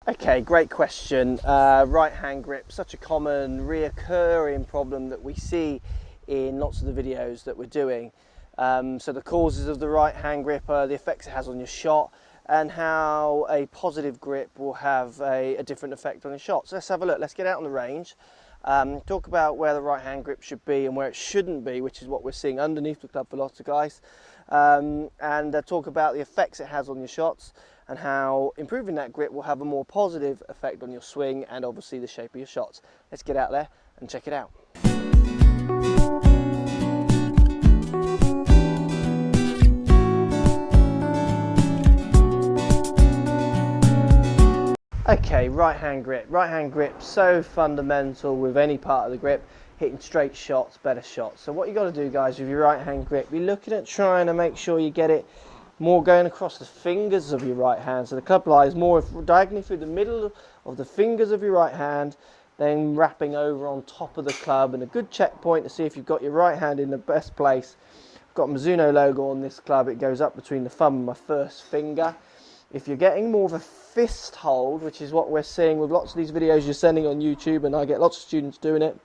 Okay, great question. Right hand grip, such a common reoccurring problem that we see in lots of the videos that we're doing. So the causes of the right hand grip are the effects it has on your shot and how a positive grip will have a different effect on your shot. So let's have a look, let's get out on the range. Talk about where the right hand grip should be and where it shouldn't be, which is what we're seeing underneath the club for lots of guys. And talk about the effects it has on your shots and how improving that grip will have a more positive effect on your swing and obviously the shape of your shots. Let's get out there and check it out. Okay, right hand grip. Right hand grip, so fundamental with any part of the grip, hitting straight shots, better shots. So what you got to do, guys, with your right hand grip, you're looking at trying to make sure you get it more going across the fingers of your right hand. So the club lies more diagonally through the middle of the fingers of your right hand, then wrapping over on top of the club. And a good checkpoint to see if you've got your right hand in the best place. I've got Mizuno logo on this club. It goes up between the thumb and my first finger. If you're getting more of a fist hold, which is what we're seeing with lots of these videos you're sending on YouTube, and I get lots of students doing it,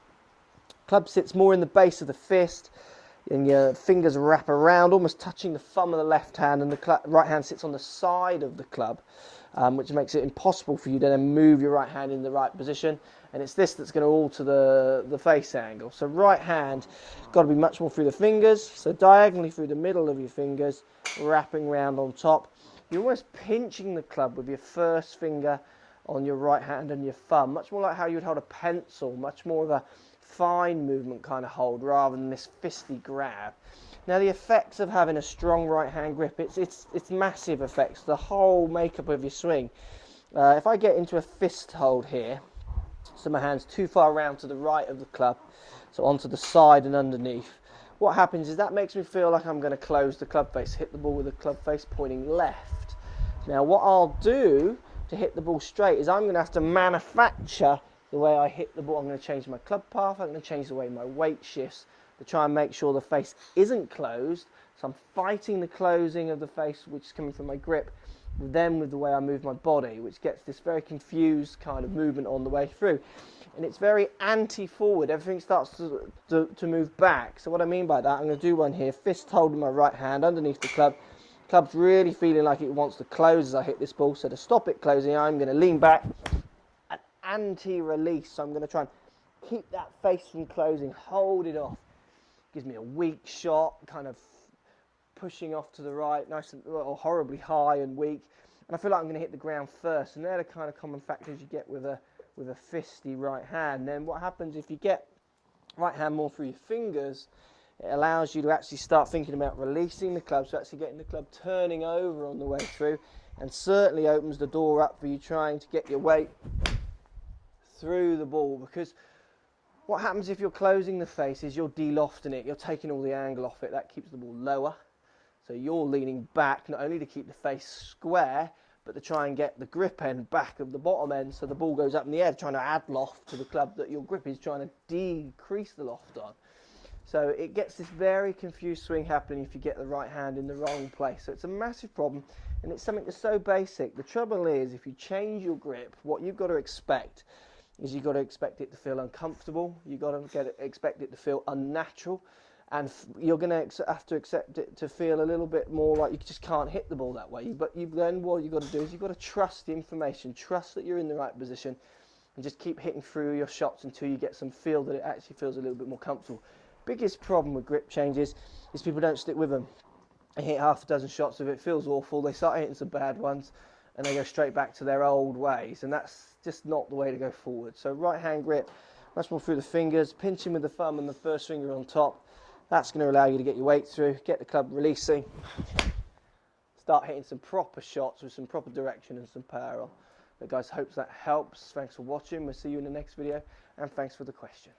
club sits more in the base of the fist, and your fingers wrap around, almost touching the thumb of the left hand, and the right hand sits on the side of the club, which makes it impossible for you to then move your right hand in the right position. And it's this that's going to alter the face angle. So right hand, got to be much more through the fingers, so diagonally through the middle of your fingers, wrapping around on top. You're almost pinching the club with your first finger on your right hand and your thumb, much more like how you would hold a pencil, much more of a fine movement kind of hold rather than this fisty grab. Now the effects of having a strong right hand grip, it's massive effects, the whole makeup of your swing. If I get into a fist hold here, so my hand's too far around to the right of the club, so onto the side and underneath, what happens is that makes me feel like I'm going to close the club face, hit the ball with the club face pointing left. Now what I'll do to hit the ball straight is I'm going to have to manufacture the way I hit the ball. I'm going to change my club path, I'm going to change the way my weight shifts to try and make sure the face isn't closed. So I'm fighting the closing of the face, which is coming from my grip, then with the way I move my body, which gets this very confused kind of movement on the way through. And it's very anti-forward, everything starts to move back. So what I mean by that, I'm going to do one here, fist holding my right hand underneath the club. Club's really feeling like it wants to close as I hit this ball, so to stop it closing, I'm going to lean back, an anti-release. So I'm going to try and keep that face from closing, hold it off. Gives me a weak shot, kind of pushing off to the right, nice and or horribly high and weak. And I feel like I'm going to hit the ground first. And they're the kind of common factors you get with a fisty right hand. Then what happens if you get right hand more through your fingers, it allows you to actually start thinking about releasing the club, so actually getting the club turning over on the way through, and certainly opens the door up for you trying to get your weight through the ball. Because what happens if you're closing the face is you're de-lofting it, you're taking all the angle off it, that keeps the ball lower. So you're leaning back not only to keep the face square, but to try and get the grip end back of the bottom end so the ball goes up in the air, trying to add loft to the club that your grip is trying to decrease the loft on. So it gets this very confused swing happening if you get the right hand in the wrong place. So it's a massive problem, and it's something that's so basic. The trouble is, if you change your grip, what you've got to expect is you've got to expect it to feel uncomfortable, you've got to expect it to feel unnatural, and you're going to have to accept it to feel a little bit more like you just can't hit the ball that way. But then what you've got to do is you've got to trust the information, trust that you're in the right position, and just keep hitting through your shots until you get some feel that it actually feels a little bit more comfortable. Biggest problem with grip changes is people don't stick with them. They hit half a dozen shots of it, feels awful, they start hitting some bad ones, and they go straight back to their old ways, and that's just not the way to go forward. So right hand grip, much more through the fingers, pinching with the thumb and the first finger on top. That's going to allow you to get your weight through, get the club releasing, start hitting some proper shots with some proper direction and some power on. But guys, hope that helps. Thanks for watching. We'll see you in the next video, and thanks for the question.